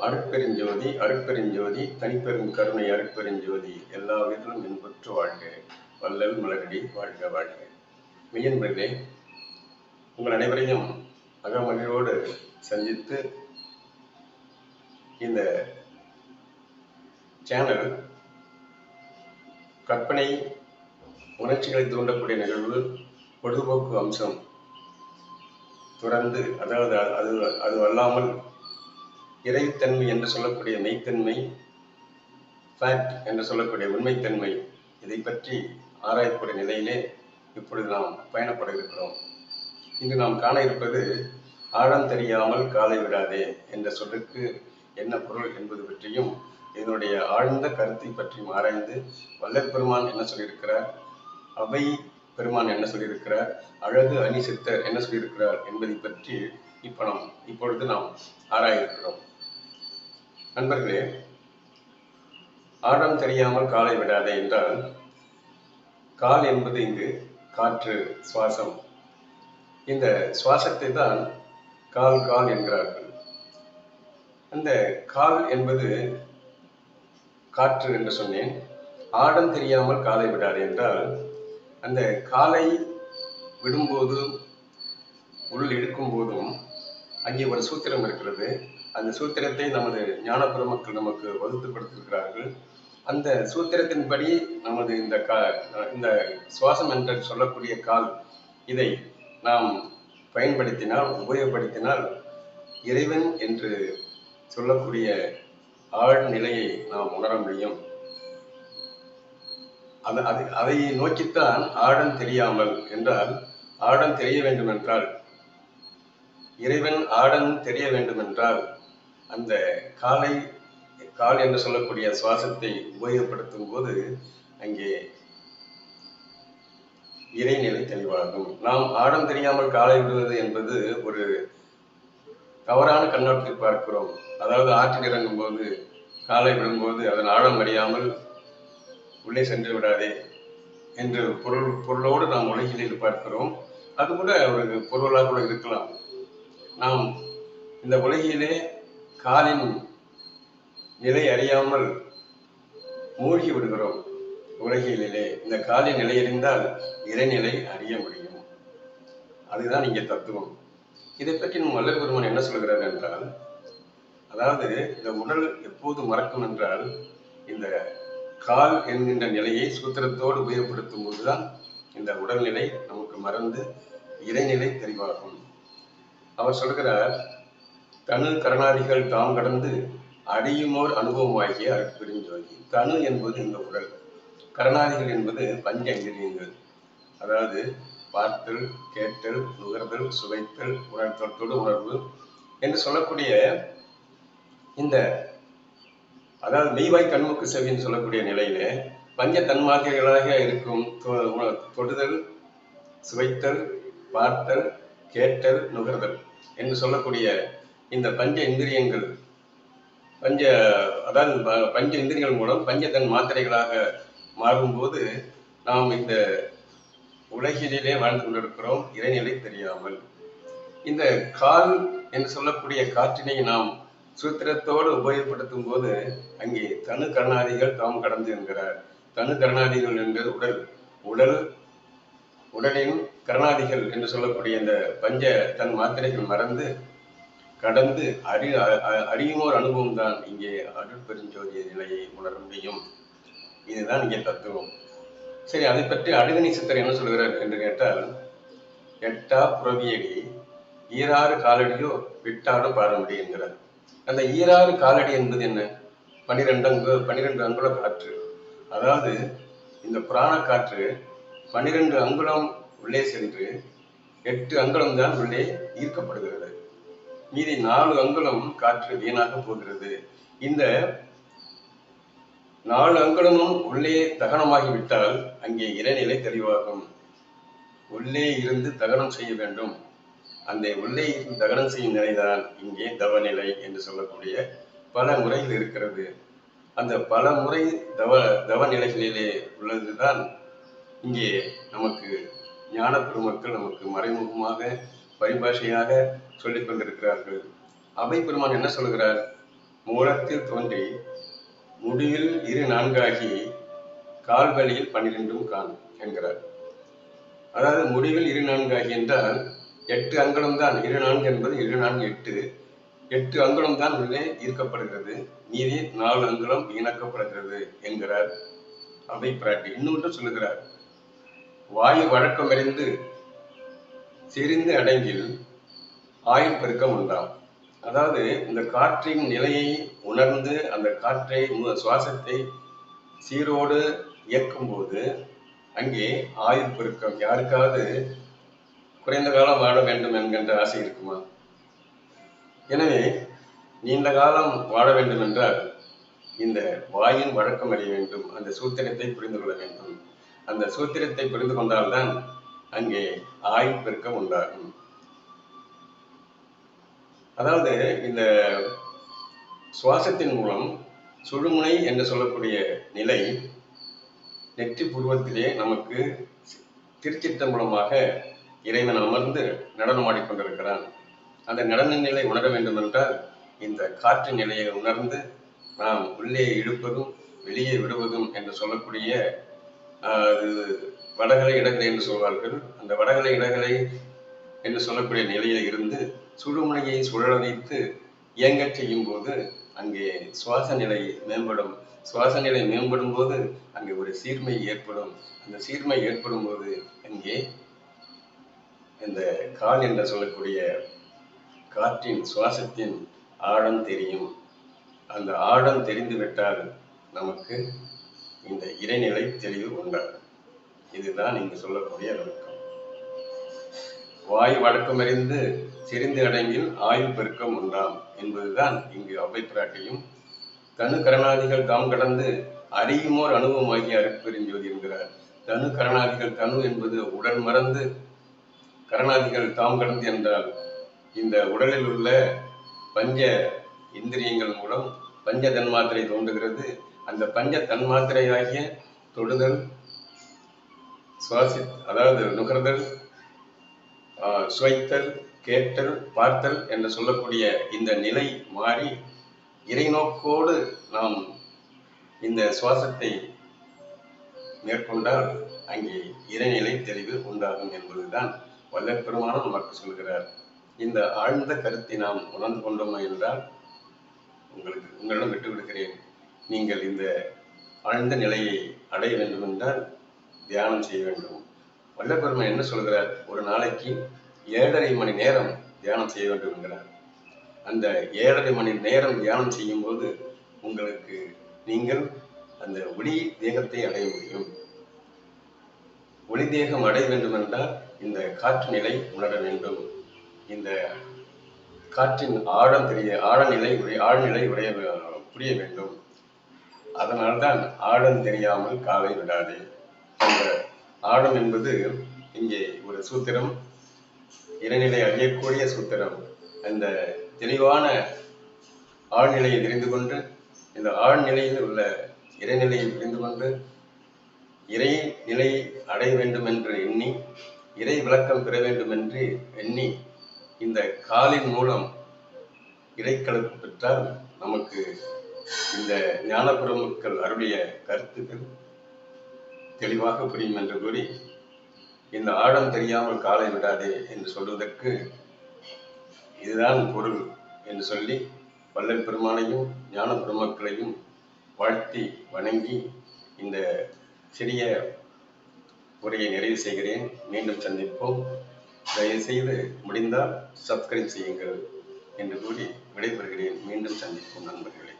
அருட்பெருஞ்சோதி அருட்பெருஞ்சோதி தனிப்பெரும் கருணை அருட்பெருஞ்சோதி எல்லா உயிர்களும் இன்புற்று வாழ்க. வள்ளல் மலரடி வாழ்க வாழ்க. மெய்யன்பர்களே, உங்கள் அனைவரையும் அகமகிழ்வோடு சந்தித்து இந்த சேனல் கற்பனை உணர்ச்சிகளை தூண்டக்கூடிய நிகழ்வு, பொழுதுபோக்கு அம்சம் துறந்து, அதாவது அது அல்லாமல் இறைத்தன்மை என்று சொல்லக்கூடிய மெய்த்தன்மை, ஃபேக்ட் என்று சொல்லக்கூடிய உண்மைத்தன்மை, இதை பற்றி ஆராயக்கூடிய நிலையிலே இப்பொழுது நாம் பயணப்பட இருக்கிறோம். இன்று நாம் காண இருப்பது ஆழம் தெரியாமல் காலை விடாதே என்ற சொல்லுக்கு என்ன பொருள் என்பது பற்றியும், இதனுடைய ஆழ்ந்த கருத்தை பற்றியும் ஆராய்ந்து வள்ளல் பெருமான் என்ன சொல்லியிருக்கிறார், அவை பெருமான் என்ன சொல்லியிருக்கிறார், அழகு அணி சித்தர் என்ன சொல்லியிருக்கிறார் என்பதை பற்றி இப்பொழுது நாம் ஆராய இருக்கிறோம். நண்பர்களே, ஆழம் தெரியாமல் காலை விடாதே என்றால், கால் என்பது இங்கு காற்று, சுவாசம். இந்த சுவாசத்தை தான் கால் கால் என்கிறார்கள். அந்த கால் என்பது காற்று என்று சொன்னேன். ஆழம் தெரியாமல் காலை விடாதே என்றால், அந்த காலை விடும்போதும் உள் இழுக்கும் போதும் அங்கே ஒரு சூத்திரம் இருக்கிறது. அந்த சூத்திரத்தை நமது ஞான பெருமக்கள் நமக்கு வகுத்து கொடுத்திருக்கிறார்கள். அந்த சூத்திரத்தின்படி நமது இந்த சுவாசம் என்று சொல்லக்கூடிய கால், இதை நாம் பயன்படுத்தினால், உபயோகப்படுத்தினால் இறைவன் என்று சொல்லக்கூடிய ஆழ்நிலையை நாம் உணர முடியும். அதை நோக்கித்தான் ஆழம் தெரியாமல் என்றால், ஆழம் தெரிய வேண்டும் என்றால், இறைவன் ஆழம் தெரிய வேண்டும் என்றால், அந்த கால் என்று சொல்லக்கூடிய சுவாசத்தை உபயோகப்படுத்தும் போது அங்கே இறைநிலை தெளிவாகும். நாம் ஆழம் தெரியாமல் காலை விடுவது என்பது ஒரு தவறான கண்ணோட்டத்தில் பார்க்கிறோம். அதாவது ஆற்றில் இறங்கும் போது, காலை விடும்போது அதன் ஆழம் அறியாமல் உள்ளே சென்று விடாதே என்று பொருளோடு நாம் உலகில் பார்க்கிறோம். அது கூட ஒரு பொருளாக கூட இருக்கலாம். நாம் இந்த உலகிலே காலின் நிலை அறியாமல் மூழ்கி விடுகிறோம். உலகிலே இந்த காலின் நிலை அறிந்தால் இறைநிலை அறிய முடியும். அதுதான் இங்கே தத்துவம். இதை பற்றி நம் வள்ளல் பெருமான் என்ன சொல்கிறார் என்றால், அதாவது இந்த உடல் எப்போது மறக்கும் என்றால், இந்த கால் என்கின்ற நிலையை சூத்திரத்தோடு உபயோகப்படுத்தும் போதுதான் இந்த உடல்நிலை நமக்கு மறந்து இறைநிலை தெளிவாகும். அவர் சொல்கிறார், தனு கரணாதிகள் தாம் கடந்து அடியுமோர் அனுபவமாகிய அருட்பெருஞ்சோதி. தனு என்பது இந்த உடல், கரணாதிகள் என்பது பஞ்ச இந்திரியங்கள். அதாவது பார்த்தல், கேட்டல், நுகர்தல், சுவைத்தல், உணர்த்தல், தொடு உணர்வு என்று சொல்லக்கூடிய இந்த, அதாவது மெய்வாய் கண்முக்கு செவின்னு சொல்லக்கூடிய நிலையிலே பஞ்ச தன்மாத்திரைகளாக இருக்கும் தொடுதல், சுவைத்தல், பார்த்தல், கேட்டல், நுகர்தல் என்று சொல்லக்கூடிய இந்த பஞ்ச இந்திரியங்கள், பஞ்ச இந்திரியங்கள் மூலம் பஞ்ச தன் மாத்திரைகளாக மாறும்போது நாம் இந்த உலகிலே வாழ்ந்து கொண்டிருக்கிறோம், இறைநிலை தெரியாமல். இந்த கால் என்று சொல்லக்கூடிய காற்றினை நாம் சூத்திரத்தோடு உபயோகப்படுத்தும் போது அங்கே தனு கரணாதிகள் தாம் கடந்து என்கிறார். தனு கரணாதிகள் என்பது உடலின் கரணாதிகள் என்று சொல்லக்கூடிய இந்த பஞ்ச தன் மாத்திரைகள் மறந்து கடந்து அறியுமோர் அனுபவம் தான் இங்கே அருட்பெருஞ்சோதிய நிலையை உணர முடியும். இதுதான் இங்கே தத்துவம். சரி, அதை பற்றி அழகணி சித்தர் என்ன சொல்கிறார் என்று கேட்டால், எட்டா புறவியடி ஈராறு காலடியோ விட்டாலும் பாட முடியும் என்கிறார். அந்த ஈராறு காலடி என்பது என்ன? 12 அங்குல காற்று. அதாவது இந்த புராண காற்று 12 அங்குலம் உள்ளே சென்று 8 அங்குலம் தான் உள்ளே ஈர்க்கப்படுகிறது. மீதி 4 அங்குலம் காற்று வீணாக போகிறது. இந்த 4 அங்குலமும் உள்ளே தகனமாகிவிட்டால் அங்கே இறைநிலை தெளிவாகும். உள்ளே இருந்து தகனம் செய்ய வேண்டும். அந்த உள்ளே இருந்து தகனம் செய்யும் நிலைதான் இங்கே தவநிலை என்று சொல்லக்கூடிய பல முறைகள் இருக்கிறது. அந்த பல முறை தவநிலைகளிலே உள்ளதுதான் இங்கே நமக்கு ஞான பெருமக்கள் நமக்கு மறைமுகமாக பரிபாஷையாக சொல்லிக் கொண்டிருக்கிறார்கள். அவை பெருமான் என்ன சொல்கிறார்? மூலத்தில் தோன்றி முடிவில் இரு நான்காகி கால்வழியில் 12 காண் என்கிறார். அதாவது முடிவில் இரு நான்காகி என்றால் 8 அங்குலம் தான். 2 4 என்பது 2 4 8. 8 அங்குலம் தான் உள்ளே ஈர்க்கப்படுகிறது, மீதி 4 அங்குலம் இணக்கப்படுகிறது என்கிறார் அவை பிராட்டி. இன்னொன்று சொல்லுகிறார், வாயு வழக்கம் அறிந்து செறிந்து அடங்கில் ஆயுள் பெருக்கம் உண்டாம். அதாவது இந்த காற்றின் நிலையை உணர்ந்து அந்த காற்றை சுவாசத்தை சீரோடு இயக்கும் போது அங்கே ஆயுள் பெருக்கம். யாருக்காவது குறைந்த காலம் வாழ வேண்டும் என்கின்ற ஆசை இருக்குமா? எனவே நீண்ட காலம் வாழ வேண்டும் என்றால் இந்த வாயின் வழக்கம் அறிய வேண்டும், அந்த சூத்திரத்தை புரிந்து கொள்ள வேண்டும். அந்த சூத்திரத்தை புரிந்து கொண்டால்தான் அங்கே ஆயுள் பெருக்கம் உண்டாகும். அதாவது இந்த சுவாசத்தின் மூலம் சுழுமுனை என்று சொல்லக்கூடிய நிலை நெற்றி பூர்வத்திலே நமக்கு திருச்சிற்றம்பலமாக இறைவன் அமர்ந்து நடனமாடிக்கொண்டிருக்கிறான். அந்த நடன நிலை உணர வேண்டும் என்றால் இந்த காற்று நிலையை உணர்ந்து நாம் உள்ளே இழுப்பதும் வெளியே விடுவதும் என்று சொல்லக்கூடிய வடகலை இடகலை என்று சொல்வார்கள். அந்த வடகலை இடகலை என்று சொல்லக்கூடிய நிலையில இருந்து சுழுமுனையை சுழல வைத்து இயங்கச் செய்யும் போது அங்கே சுவாச நிலை மேம்படும். சுவாச நிலை மேம்படும் போது அங்கே ஒரு சீர்மை ஏற்படும். அந்த சீர்மை ஏற்படும் போது அங்கே இந்த கால் என்று சொல்லக்கூடிய காற்றின் சுவாசத்தின் ஆழம் தெரியும். அந்த ஆழம் தெரிந்து விட்டால் நமக்கு இந்த இறைநிலை தெளிவு உண்டாகும். இதுதான் இங்கு சொல்லக்கூடிய விளக்கம். வாய் வழக்கம் அறிந்து செறிந்து அடங்கில் ஆயுள் பெருக்கம் உண்டாம் என்பதுதான் இங்கு அவ்வை பிராட்டியும் தனு கரணாதிகள் தாம் கடந்து அறியுமோர் அனுபவமாகி அருட்பெருஞ்சோதி என்கிறார். தனு கரணாதிகள், தனு என்பது உடல் மறந்து, கரணாதிகள் தாம் கடந்து என்றால் இந்த உடலில் உள்ள பஞ்ச இந்திரியங்கள் மூலம் பஞ்ச தன்மாத்திரை தோன்றுகிறது. அந்த பஞ்ச தன்மாத்திரையாகிய தொடுதல், சுவாசி அதாவது நுகர்தல், சுவைத்தல், கேட்டல், பார்த்தல் என்று சொல்லக்கூடிய இந்த நிலை மாறி இறைநோக்கோடு நாம் இந்த சுவாசத்தை மேற்கொண்டால் அங்கே இறைநிலை தெளிவு உண்டாகும் என்பதுதான் வல்லற்பெருமானும் நமக்கு சொல்கிறார். இந்த ஆழ்ந்த கருத்தை நாம் உணர்ந்து கொண்டோம் என்றால் உங்களிடம் விட்டு விடுகிறேன். நீங்கள் இந்த ஆழ்ந்த நிலையை அடைய வேண்டும் என்றால் தியானம் செய்ய வேண்டும். வல்லற்பெருமான் என்ன சொல்கிறார்? ஒரு நாளைக்கு 7.5 மணி நேரம் தியானம் செய்ய வேண்டும் என்கிறார். அந்த 7.5 மணி நேரம் தியானம் செய்யும் போது உங்களுக்கு நீங்கள் அந்த ஒளி தேகத்தை அடைய முடியும். ஒளி தேகம் அடைய வேண்டும் என்றால் இந்த காற்று நிலை உணர வேண்டும். இந்த காற்றின் ஆழம் ஆழ்நிலை புரிய வேண்டும். அதனால்தான் ஆழம் தெரியாமல் காலை விடாதே. அந்த ஆழம் என்பது இங்கே ஒரு சூத்திரம், இறைநிலை அறியக்கூடிய சூத்திரம். அந்த தெளிவான ஆழ்நிலையை தெரிந்து கொண்டு, இந்த ஆழ்நிலையில் உள்ள இறைநிலையை புரிந்து கொண்டு இறை நிலை அடைய வேண்டும் என்று எண்ணி, இறை விளக்கம் பெற வேண்டும் என்று எண்ணி இந்த காலின் மூலம் இறைக்கலப்பு பெற்றால் நமக்கு இந்த ஞானபெருமக்கள் அருளிய கருத்துக்கள் தெளிவாக புரியும் என்று கூறி, இந்த ஆழம் தெரியாமல் காலை விடாதே என்று சொல்வதற்கு இதுதான் பொருள் என்று சொல்லி வள்ளல் பெருமானையும் ஞான பெருமக்களையும் வாழ்த்தி வணங்கி இந்த சிறிய உரையை நிறைவு செய்கிறேன். மீண்டும் சந்திப்போம். தயவுசெய்து முடிந்தால் சப்ஸ்கிரைப் செய்யுங்கள் என்று கூறி விடைபெறுகிறேன். மீண்டும் சந்திப்போம் நண்பர்களே.